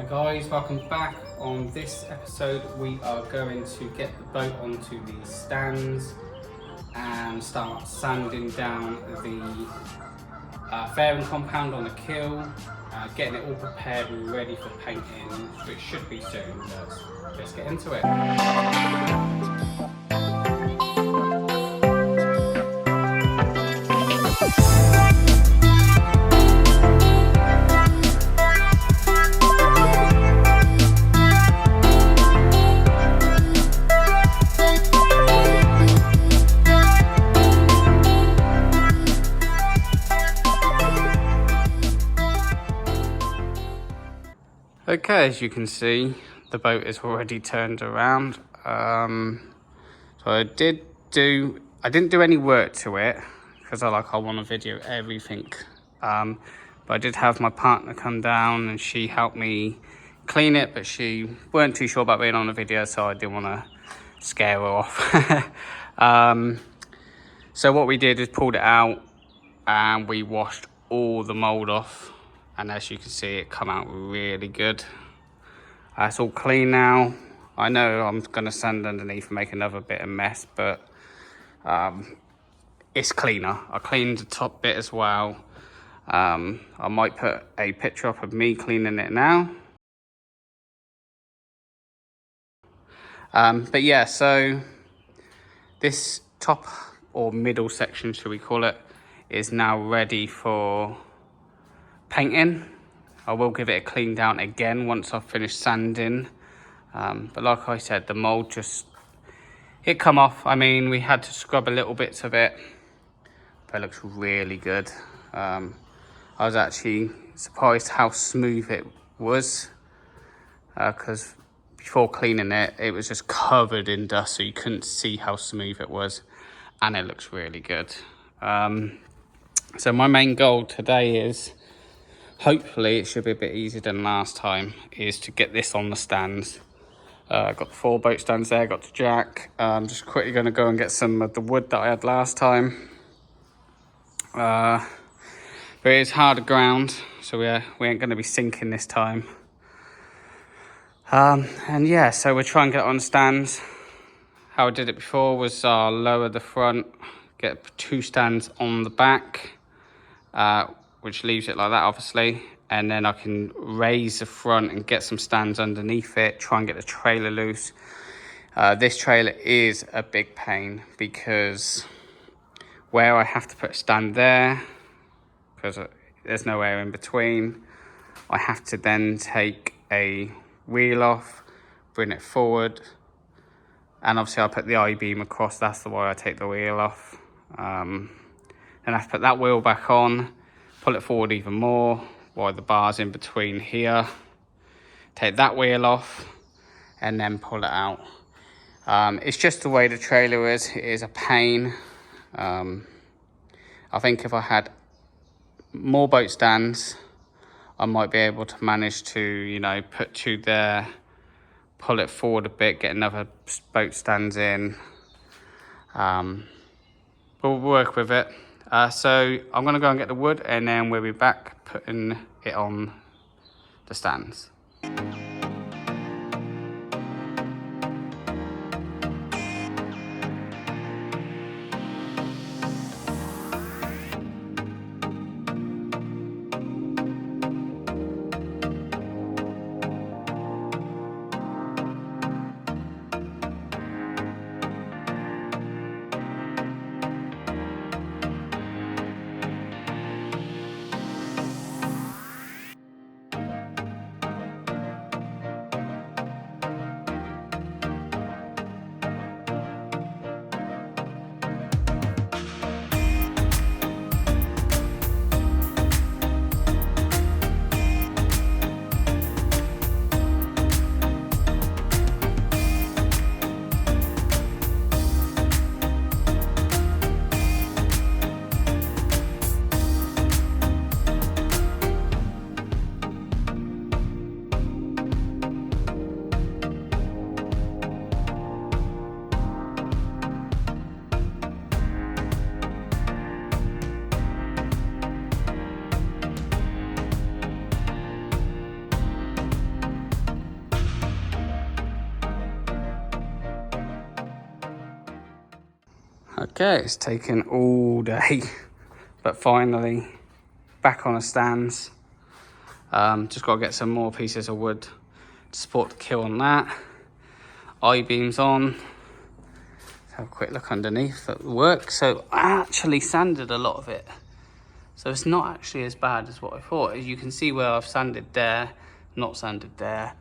Hi guys, welcome back. On this episode we are going to get the boat onto the stands and start sanding down the fairing compound on the keel, getting it all prepared and ready for painting, which should be soon. Let's get into it. Okay, as you can see, the boat is already turned around. So I didn't do any work to it because I want to video everything. But I did have my partner come down and she helped me clean it, but she weren't too sure about being on the video, so I didn't want to scare her off. So what we did is pulled it out and we washed all the mold off. And as you can see, it come out really good. It's all clean now. I know I'm gonna sand underneath and make another bit of mess, but it's cleaner. I cleaned the top bit as well. I might put a picture up of me cleaning it now. But yeah, so this top or middle section, should we call it, is now ready for painting. I will give it a clean down again once I've finished sanding. But like I said, the mold it come off. I mean, we had to scrub a little bits of it, but it looks really good. I was actually surprised how smooth it was, because before cleaning it, it was just covered in dust, so you couldn't see how smooth it was, and it looks really good. So my main goal today is, hopefully it should be a bit easier than last time, is to get this on the stands. Got the 4 boat stands there, got the jack. Just quickly going to go and get some of the wood that I had last time. But it is harder ground, so we ain't going to be sinking this time. And yeah, so we'll try and get it on stands. How I did it before was lower the front, get 2 stands on the back, which leaves it like that obviously, and then I can raise the front and get some stands underneath it, try and get the trailer loose. This trailer is a big pain because where I have to put a stand there, because there's no air in between, I have to then take a wheel off, bring it forward, and obviously I put the I-beam across. That's the way I take the wheel off. Then I have to put that wheel back on, pull it forward even more while the bar's in between here, take that wheel off, and then pull it out. It's just the way the trailer is. It is a pain. I think if I had more boat stands, I might be able to manage to, you know, put 2 there, pull it forward a bit, get another boat stands in. But we'll work with it. So I'm going to go and get the wood, and then we'll be back putting it on the stands. Okay, it's taken all day, but finally back on the stands. Just got to get some more pieces of wood to support the keel on that. I-beams on. Let's have a quick look underneath at the work. So I actually sanded a lot of it. So it's not actually as bad as what I thought. As you can see where I've sanded there, not sanded there.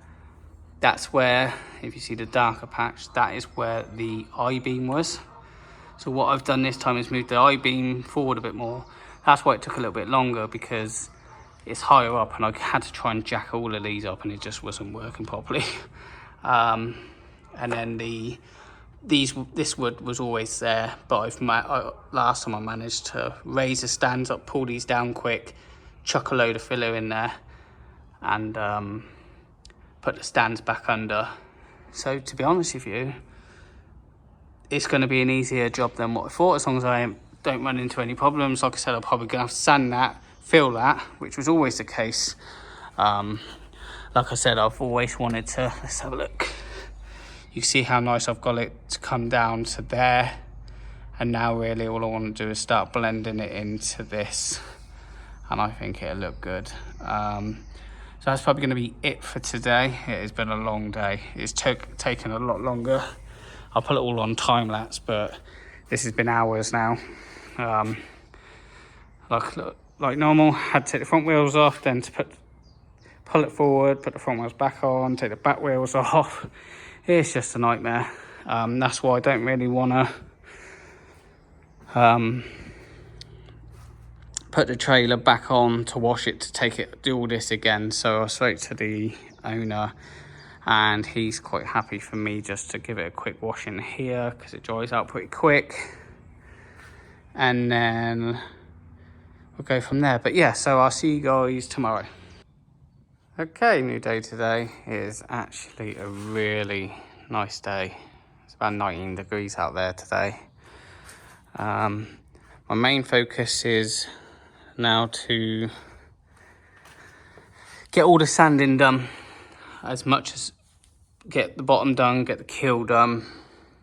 That's where, if you see the darker patch, that is where the I-beam was. So what I've done this time is moved the I-beam forward a bit more. That's why it took a little bit longer, because it's higher up and I had to try and jack all of these up and it just wasn't working properly. And then this wood was always there, but last time I managed to raise the stands up, pull these down quick, chuck a load of filler in there, and put the stands back under. So to be honest with you, it's going to be an easier job than what I thought, as long as I don't run into any problems. Like I said, I'm probably going to have to sand that, fill that, which was always the case. Like I said, I've always wanted to, let's have a look. You can see how nice I've got it to come down to there. And now really all I want to do is start blending it into this. And I think it'll look good. So that's probably going to be it for today. It has been a long day. It's taken a lot longer. I'll put it all on time lapse, but this has been hours now. Like normal, had to take the front wheels off, then to pull it forward, put the front wheels back on, take the back wheels off. It's just a nightmare. That's why I don't really want to put the trailer back on to wash it, to do all this again. So I spoke to the owner and he's quite happy for me just to give it a quick wash in here, because it dries out pretty quick. And then we'll go from there. But yeah, so I'll see you guys tomorrow. Okay, new day today. It is actually a really nice day. It's about 19 degrees out there today. My main focus is now to get all the sanding done, as much as get the bottom done, get the keel done,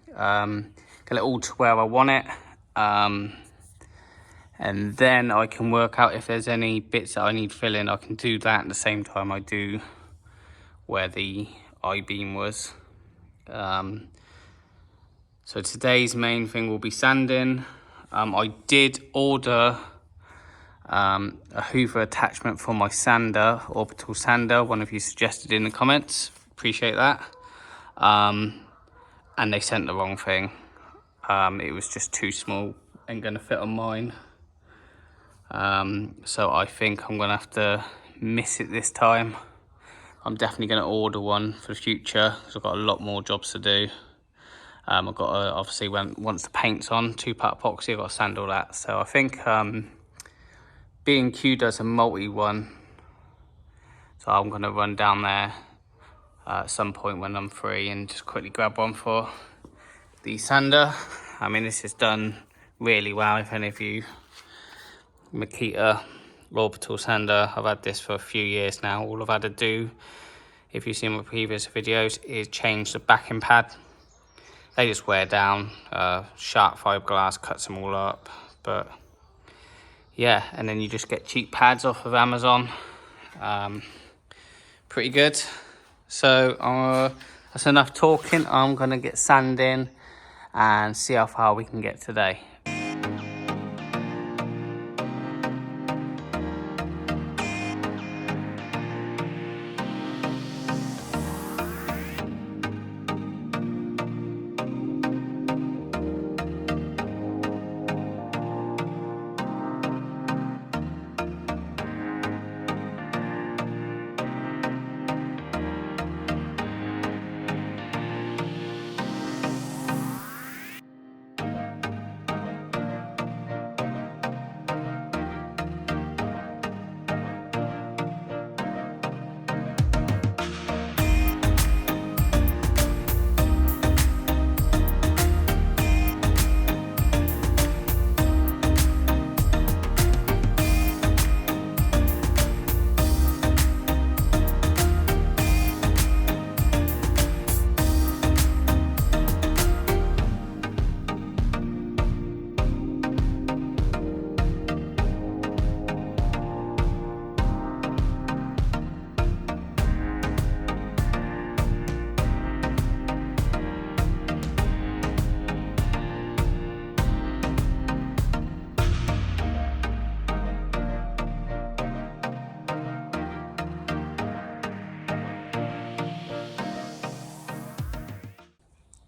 get it all to where I want it. And then I can work out if there's any bits that I need filling. I can do that at the same time I do where the I-beam was. So today's main thing will be sanding. I did order a Hoover attachment for my sander, orbital sander. One of you suggested in the comments. Appreciate that. And they sent the wrong thing. It was just too small, ain't gonna fit on mine. So I think I'm gonna have to miss it this time. I'm definitely gonna order one for the future, because I've got a lot more jobs to do. I've got to, obviously, once the paint's on, 2-part epoxy, I've got to sand all that. So I think B&Q does a multi one, so I'm gonna run down there at some point when I'm free and just quickly grab one for the sander. I mean, this is done really well. If any of you, Makita orbital sander, I've had this for a few years now. All I've had to do, if you've seen my previous videos, is change the backing pad. They just wear down. Sharp fiberglass cuts them all up. But yeah, and then you just get cheap pads off of Amazon. Pretty good. So that's enough talking. I'm gonna get sanding and see how far we can get today.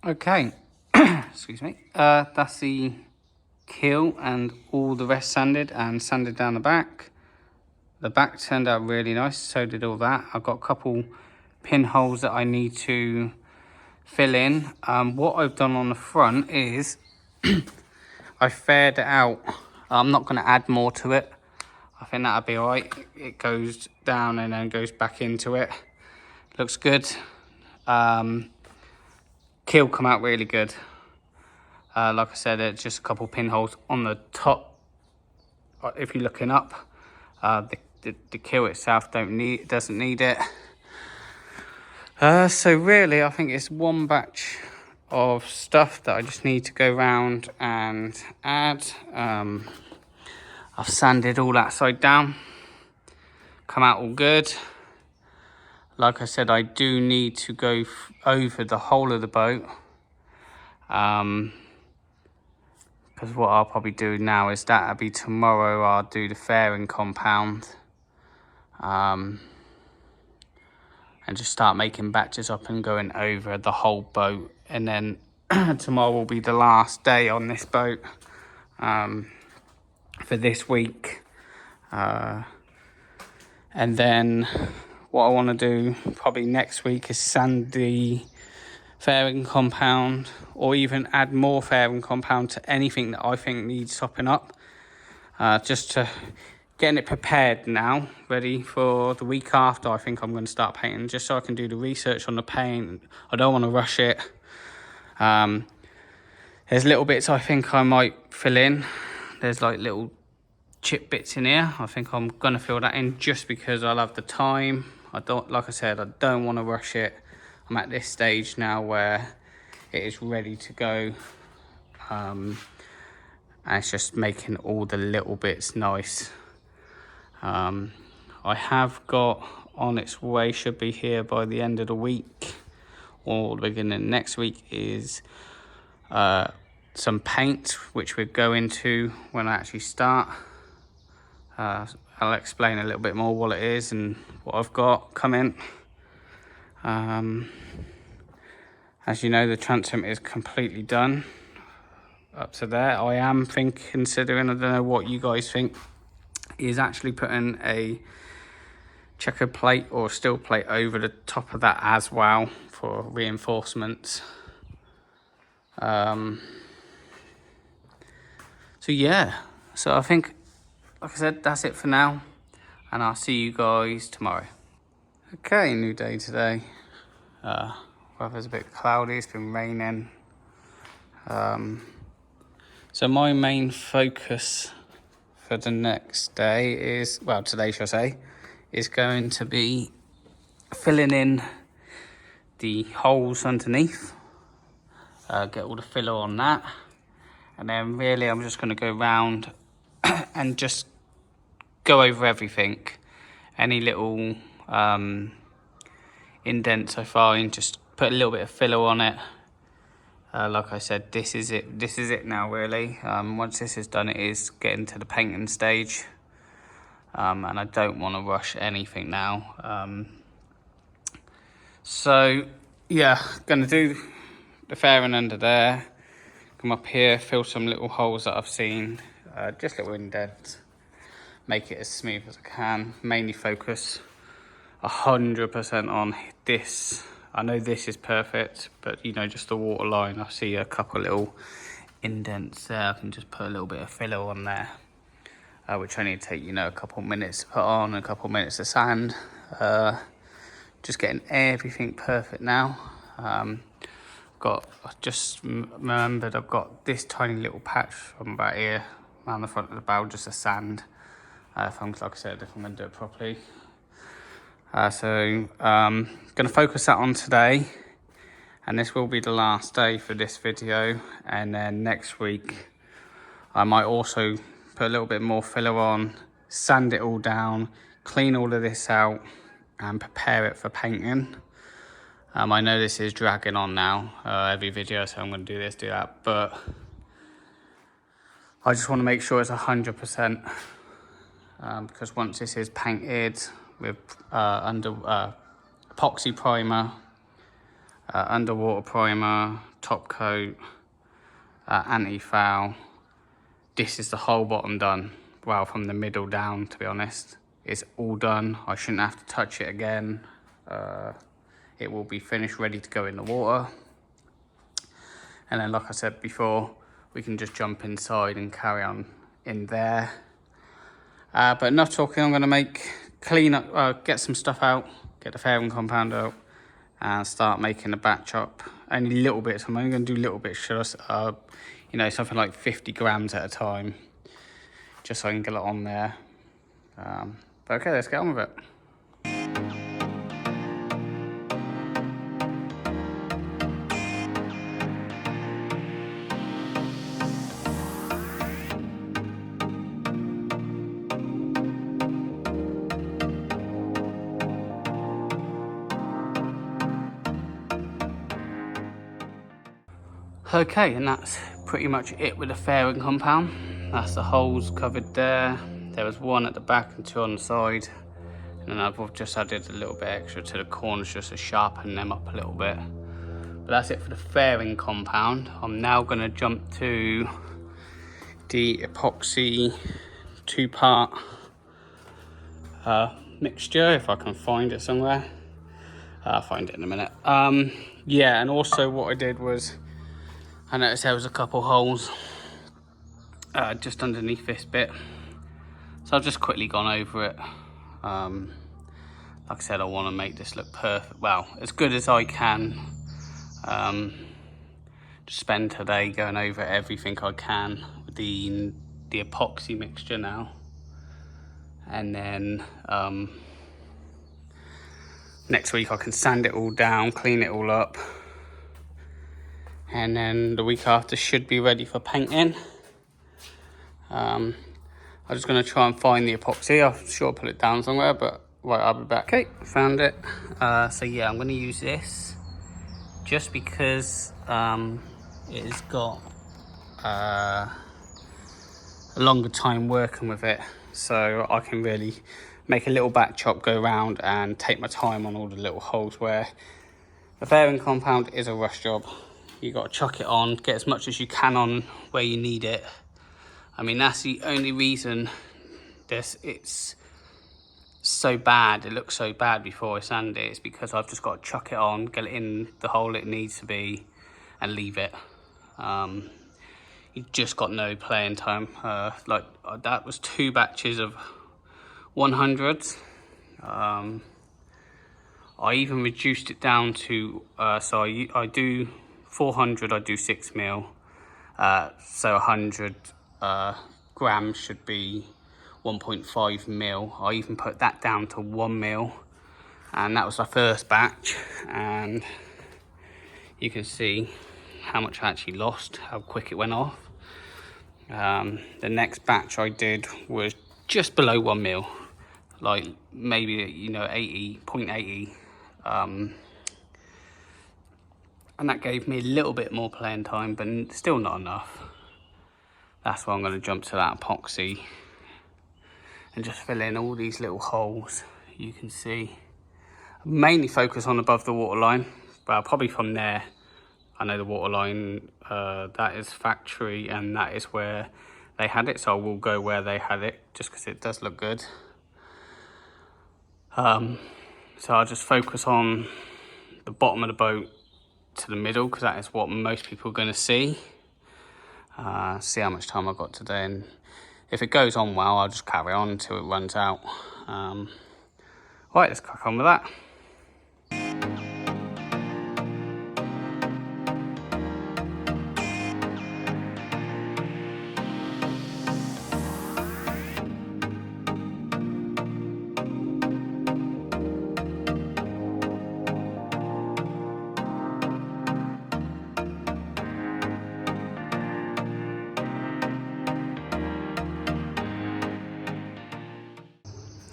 Okay, excuse me. That's the keel and all the rest sanded and sanded down the back. The back turned out really nice, so did all that. I've got a couple pinholes that I need to fill in. What I've done on the front is I faired it out. I'm not going to add more to it. I think that'll be all right. It goes down and then goes back into it. Looks good. Keel come out really good. Like I said, it's just a couple pinholes on the top. If you're looking up, the keel itself doesn't need it. So really, I think it's one batch of stuff that I just need to go round and add. I've sanded all that side down, come out all good. Like I said, I do need to go over the whole of the boat, because what I'll probably do now is that'll be tomorrow. I'll do the fairing compound, and just start making batches up and going over the whole boat. And then tomorrow will be the last day on this boat for this week. And then what I want to do probably next week is sand the fairing compound, or even add more fairing compound to anything that I think needs topping up. Just to getting it prepared now, ready for the week after. I think I'm going to start painting, just so I can do the research on the paint. I don't want to rush it. There's little bits I think I might fill in. There's like little chip bits in here. I think I'm going to fill that in just because I'll have the time. Like I said, I don't want to rush it. I'm at this stage now where it is ready to go. And it's just making all the little bits nice. I have got on its way, should be here by the end of the week or the beginning of next week, is some paint, which we'll go into when I actually start. I'll explain a little bit more what it is and what I've got coming. As you know, the transom is completely done up to there. I am considering, I don't know what you guys think, is actually putting a checker plate or steel plate over the top of that as well for reinforcements. So yeah, so I think, like I said, that's it for now, and I'll see you guys tomorrow. Okay, new day today. Weather's a bit cloudy, it's been raining. So my main focus for the next day is, well, today should I say, is going to be filling in the holes underneath. Get all the filler on that. And then really I'm just going to go round and just go over everything. Any little indents I find, just put a little bit of filler on it. Like I said, this is it now really. Once this is done, it is getting to the painting stage. And I don't want to rush anything now. So yeah, gonna do the fairing under there. Come up here, fill some little holes that I've seen, just little indents. Make it as smooth as I can. Mainly focus 100% on this. I know this is perfect, but you know, just the water line. I see a couple little indents there. I can just put a little bit of filler on there, which only take, you know, a couple minutes to put on, a couple minutes to sand. Just getting everything perfect now. I just remembered I've got this tiny little patch from about here around the front of the barrel, just a sand. Like I said, if I'm going to do it properly. So going to focus that on today, and this will be the last day for this video. And then next week I might also put a little bit more filler on, sand it all down, clean all of this out and prepare it for painting. I know this is dragging on now, every video, so I'm going to do this, do that, but I just want to make sure it's 100%, because once this is painted with under epoxy primer, underwater primer, top coat, anti-foul. This is the whole bottom done. Well, from the middle down, to be honest. It's all done. I shouldn't have to touch it again. It will be finished, ready to go in the water. And then, like I said before, we can just jump inside and carry on in there. But enough talking, I'm gonna clean up, get some stuff out, get the fairing compound out, and start making a batch up. Only little bits, I'm only gonna do little bits, just, you know, something like 50 grams at a time, just so I can get it on there. But okay, let's get on with it. Okay, and that's pretty much it with the fairing compound. That's the holes covered there. There was one at the back and two on the side. And then I've just added a little bit extra to the corners just to sharpen them up a little bit. But that's it for the fairing compound. I'm now gonna jump to the epoxy 2-part mixture, if I can find it somewhere. I'll find it in a minute. Yeah, and also what I did was, I noticed there was a couple holes just underneath this bit. So I've just quickly gone over it. Like I said, I want to make this look perfect. Well, as good as I can. Just spend today going over everything I can with the epoxy mixture now. And then next week I can sand it all down, clean it all up. And then the week after should be ready for painting. I'm just going to try and find the epoxy. I'm sure I'll put it down somewhere, but right, I'll be back. Okay, found it. So yeah, I'm going to use this just because it has got a longer time working with it. So I can really make a little back chop, go around and take my time on all the little holes where the fairing compound is a rush job. You got to chuck it on, get as much as you can on where you need it. I mean, that's the only reason it's so bad, it looks so bad before I sand it. It's because I've just got to chuck it on, get it in the hole it needs to be, and leave it. You just got no playing time. That was 2 batches of 100s. I even reduced it down to, so I do 400, I do 6 mil. So 100 grams should be 1.5 mil. I even put that down to 1 mil. And that was the first batch. And you can see how much I actually lost, how quick it went off. The next batch I did was just below 1 mil. Like maybe, you know, 0.80. And that gave me a little bit more playing time, but still not enough. That's why I'm going to jump to that epoxy and just fill in all these little holes. You can see, mainly focus on above the waterline. Well, probably from there. I know the waterline, that is factory and that is where they had it. So I will go where they had it just because it does look good. So I'll just focus on the bottom of the boat to the middle because that is what most people are going to see. See how much time I've got today, and if it goes on well, I'll just carry on until it runs out. Right, let's crack on with that.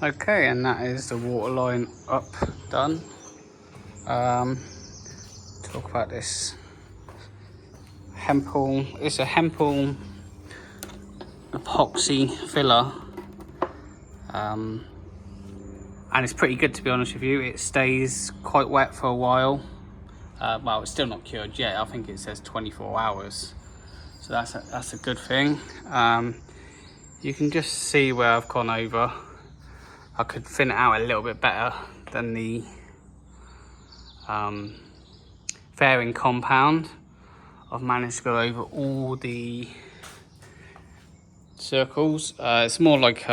Okay, and that is the waterline up, done. Talk about this hempel. It's a hempel epoxy filler, and it's pretty good, to be honest with you. It stays quite wet for a while. Well, it's still not cured yet. I think it says 24 hours. So that's a good thing. You can just see where I've gone over. I could thin it out a little bit better than the fairing compound. I've managed to go over all the circles. It's more like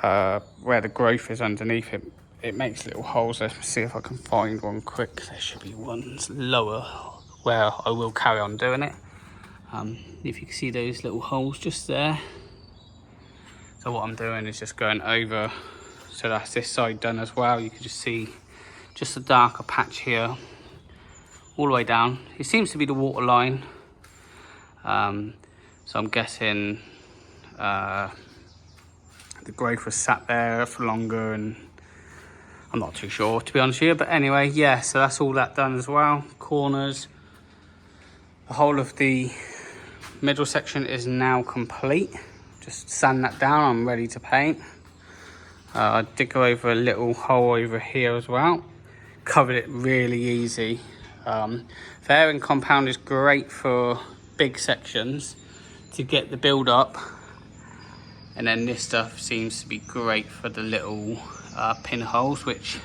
where the growth is underneath it. It makes little holes. Let's see if I can find one quick. There should be ones lower where I will carry on doing it. If you can see those little holes just there. So what I'm doing is just going over. So that's this side done as well. You can just see just a darker patch here all the way down. It seems to be the water line. So I'm guessing the growth was sat there for longer, and I'm not too sure, to be honest with you. But anyway, yeah, so that's all that done as well. Corners, the whole of the middle section is now complete. Just sand that down, I'm ready to paint. I did go over a little hole over here as well. Covered it really easy. Fairing compound is great for big sections to get the build up, and then this stuff seems to be great for the little pinholes, which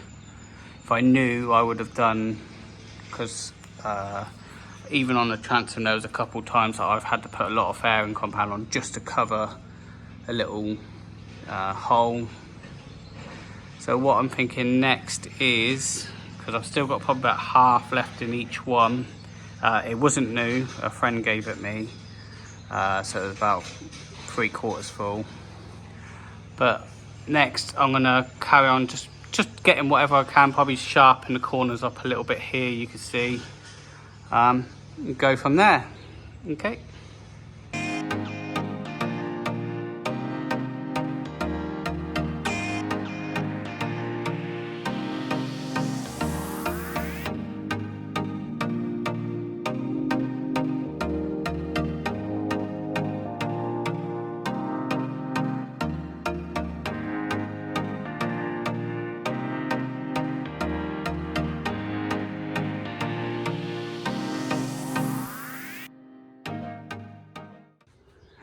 if I knew I would have done, because even on the transom there was a couple times that I've had to put a lot of fairing compound on just to cover a little hole. So what I'm thinking next is, because I've still got probably about half left in each one. It wasn't new, a friend gave it me, so it was about 3/4 full. But next I'm gonna carry on just getting whatever I can, probably sharpen the corners up a little bit here, you can see, and go from there. Okay.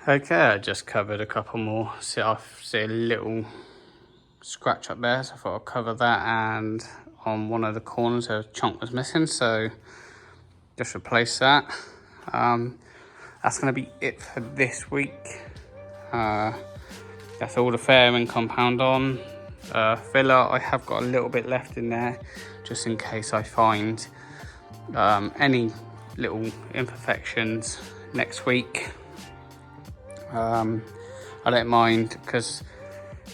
Okay, I just covered a couple more. See, I see a little scratch up there, so I thought I'd cover that, and on one of the corners a chunk was missing, so just replace that. That's going to be it for this week. That's all the fairing compound on. Filler, I have got a little bit left in there, just in case I find any little imperfections next week. I don't mind, because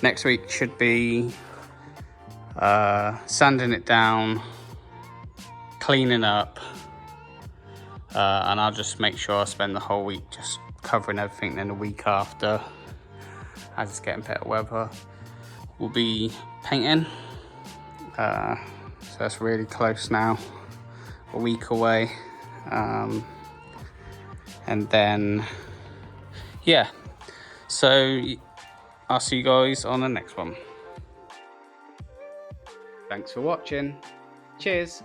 next week should be sanding it down, cleaning up, and I'll just make sure I spend the whole week just covering everything. Then the week after, as it's getting better weather, we'll be painting. So that's really close now, a week away, and then yeah, so I'll see you guys on the next one. Thanks for watching. Cheers.